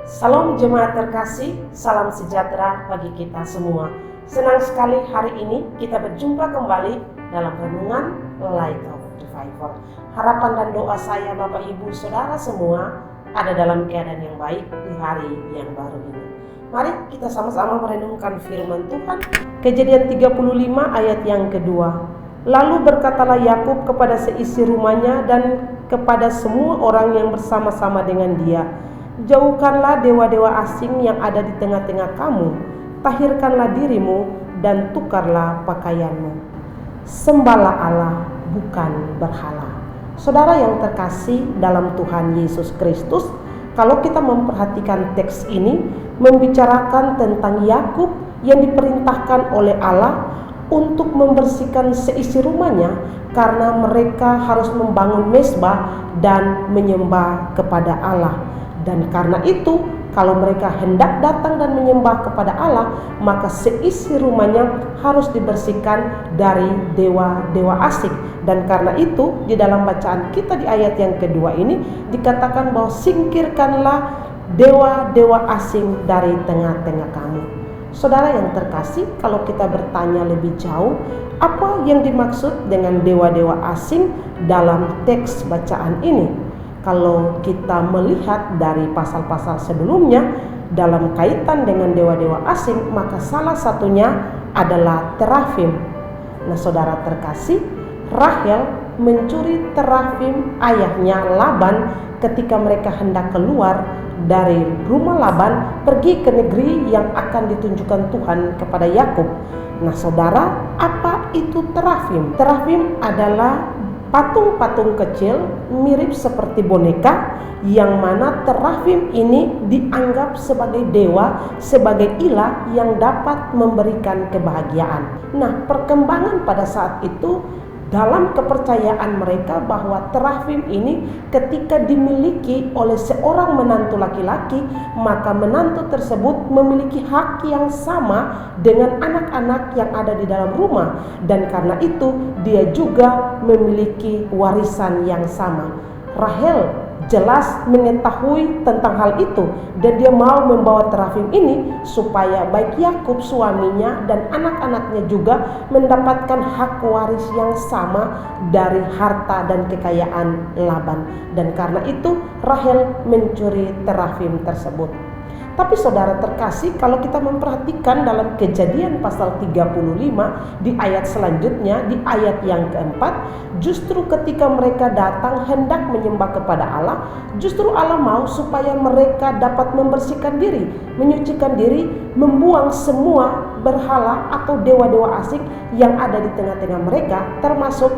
Salam jemaat terkasih, salam sejahtera bagi kita semua. Senang sekali hari ini kita berjumpa kembali dalam renungan Light of Revival. Harapan dan doa saya Bapak Ibu Saudara semua ada dalam keadaan yang baik di hari yang baru ini. Mari kita sama-sama merenungkan firman Tuhan. Kejadian 35 ayat yang kedua. Lalu berkatalah Yakub kepada seisi rumahnya dan kepada semua orang yang bersama-sama dengan dia, jauhkanlah dewa-dewa asing yang ada di tengah-tengah kamu, tahirkanlah dirimu dan tukarlah pakaianmu. Sembahlah Allah, bukan berhala. Saudara yang terkasih dalam Tuhan Yesus Kristus, kalau kita memperhatikan teks ini membicarakan tentang Yakub yang diperintahkan oleh Allah untuk membersihkan seisi rumahnya karena mereka harus membangun mezbah dan menyembah kepada Allah. Dan karena itu, kalau mereka hendak datang dan menyembah kepada Allah, maka seisi rumahnya harus dibersihkan dari dewa-dewa asing. Dan karena itu, di dalam bacaan kita di ayat yang kedua ini dikatakan bahwa singkirkanlah dewa-dewa asing dari tengah-tengah kamu. Saudara yang terkasih, kalau kita bertanya lebih jauh, apa yang dimaksud dengan dewa-dewa asing dalam teks bacaan ini? Kalau kita melihat dari pasal-pasal sebelumnya dalam kaitan dengan dewa-dewa asing, maka salah satunya adalah terafim. Nah, saudara terkasih, Rahel mencuri terafim ayahnya Laban ketika mereka hendak keluar dari rumah Laban pergi ke negeri yang akan ditunjukkan Tuhan kepada Yakub. Nah, saudara, apa itu terafim? Terafim adalah patung-patung kecil mirip seperti boneka, yang mana terafim ini dianggap sebagai dewa, sebagai ilah yang dapat memberikan kebahagiaan. Nah, perkembangan pada saat itu dalam kepercayaan mereka bahwa terafim ini ketika dimiliki oleh seorang menantu laki-laki, maka menantu tersebut memiliki hak yang sama dengan anak-anak yang ada di dalam rumah, dan karena itu dia juga memiliki warisan yang sama. Rahel jelas mengetahui tentang hal itu, dan dia mau membawa terafim ini supaya baik Yakub suaminya dan anak-anaknya juga mendapatkan hak waris yang sama dari harta dan kekayaan Laban. Dan karena itu Rahel mencuri terafim tersebut. Tapi saudara terkasih, kalau kita memperhatikan dalam Kejadian pasal 35 di ayat selanjutnya, di ayat yang keempat, justru ketika mereka datang hendak menyembah kepada Allah, justru Allah mau supaya mereka dapat membersihkan diri, menyucikan diri, membuang semua berhala atau dewa-dewa asing yang ada di tengah-tengah mereka, termasuk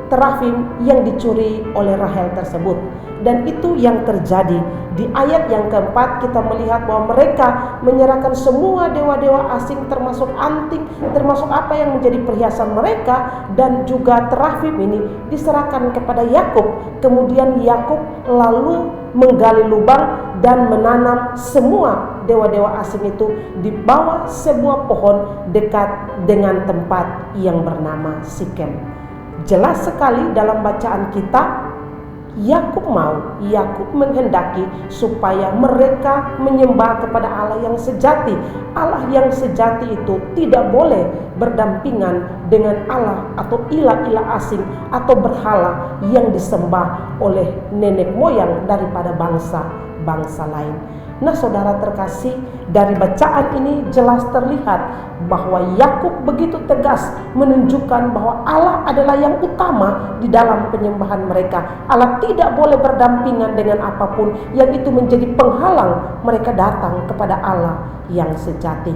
terafim yang dicuri oleh Rahel tersebut. Dan itu yang terjadi. Di ayat yang keempat kita melihat bahwa mereka menyerahkan semua dewa-dewa asing, termasuk anting, termasuk apa yang menjadi perhiasan mereka, dan juga terafim ini diserahkan kepada Yakub. Kemudian Yakub lalu menggali lubang dan menanam semua dewa-dewa asing itu di bawah sebuah pohon dekat dengan tempat yang bernama Sikem. Jelas sekali dalam bacaan kita, Yakub menghendaki supaya mereka menyembah kepada Allah yang sejati. Allah yang sejati itu tidak boleh berdampingan dengan Allah atau ilah-ilah asing atau berhala yang disembah oleh nenek moyang daripada bangsa lain. Nah, saudara terkasih, dari bacaan ini jelas terlihat bahwa Yakub begitu tegas menunjukkan bahwa Allah adalah yang utama di dalam penyembahan mereka. Allah tidak boleh berdampingan dengan apapun yang itu menjadi penghalang mereka datang kepada Allah yang sejati.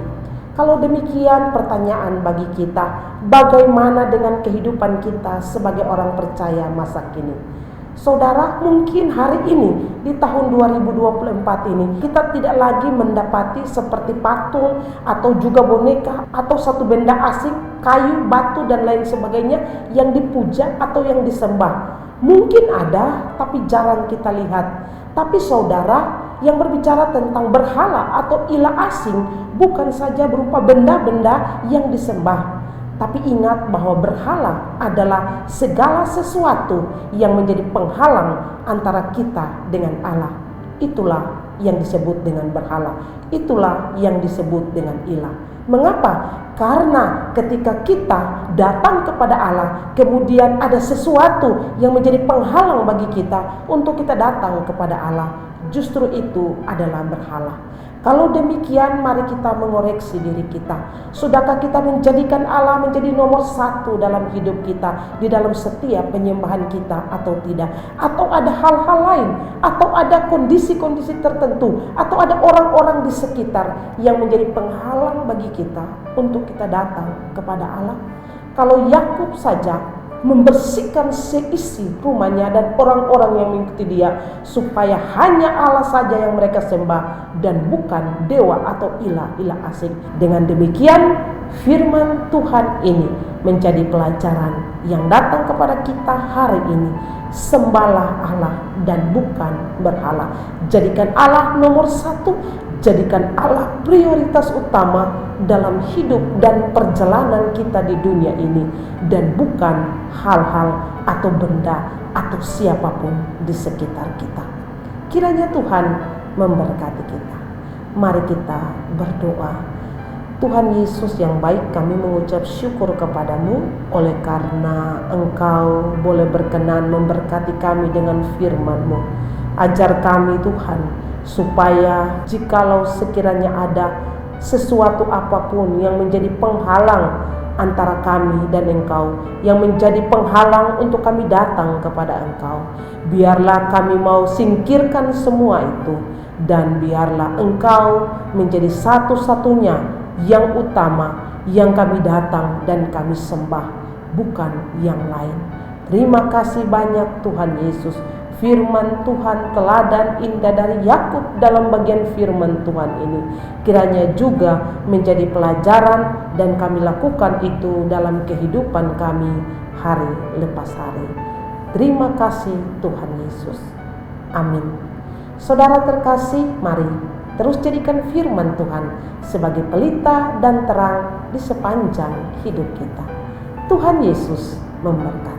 Kalau demikian, pertanyaan bagi kita, bagaimana dengan kehidupan kita sebagai orang percaya masa kini? Saudara, mungkin hari ini di tahun 2024 ini kita tidak lagi mendapati seperti patung atau juga boneka atau satu benda asing, kayu, batu dan lain sebagainya yang dipuja atau yang disembah. Mungkin ada, tapi jarang kita lihat. Tapi saudara, yang berbicara tentang berhala atau ilah asing bukan saja berupa benda-benda yang disembah, tapi ingat bahwa berhala adalah segala sesuatu yang menjadi penghalang antara kita dengan Allah. Itulah yang disebut dengan berhala. Itulah yang disebut dengan ilah. Mengapa? Karena ketika kita datang kepada Allah, kemudian ada sesuatu yang menjadi penghalang bagi kita untuk kita datang kepada Allah, justru itu adalah berhala. Kalau demikian, mari kita mengoreksi diri kita. Sudahkah kita menjadikan Allah menjadi nomor satu dalam hidup kita, di dalam setiap penyembahan kita atau tidak? Atau ada hal-hal lain, atau ada kondisi-kondisi tertentu, atau ada orang-orang di sekitar yang menjadi penghalang bagi kita untuk kita datang kepada Allah? Kalau Yakub saja membersihkan seisi rumahnya dan orang-orang yang mengikuti dia, supaya hanya Allah saja yang mereka sembah dan bukan dewa atau ilah-ilah asing. Dengan demikian, firman Tuhan ini menjadi pelajaran yang datang kepada kita hari ini. Sembahlah Allah dan bukan berhala. Jadikan Allah nomor satu. Jadikan Allah prioritas utama dalam hidup dan perjalanan kita di dunia ini, dan bukan hal-hal atau benda atau siapapun di sekitar kita. Kiranya Tuhan memberkati kita. Mari kita berdoa. Tuhan Yesus yang baik, kami mengucap syukur kepadamu oleh karena Engkau boleh berkenan memberkati kami dengan firman-Mu. Ajar kami Tuhan, supaya jikalau sekiranya ada sesuatu apapun yang menjadi penghalang antara kami dan Engkau, yang menjadi penghalang untuk kami datang kepada Engkau, biarlah kami mau singkirkan semua itu, dan biarlah Engkau menjadi satu-satunya yang utama yang kami datang dan kami sembah, bukan yang lain. Terima kasih banyak Tuhan Yesus. Firman Tuhan teladan indah dari Yakub dalam bagian firman Tuhan ini kiranya juga menjadi pelajaran, dan kami lakukan itu dalam kehidupan kami hari lepas hari. Terima kasih Tuhan Yesus. Amin. Saudara terkasih, mari terus jadikan firman Tuhan sebagai pelita dan terang di sepanjang hidup kita. Tuhan Yesus memberkati.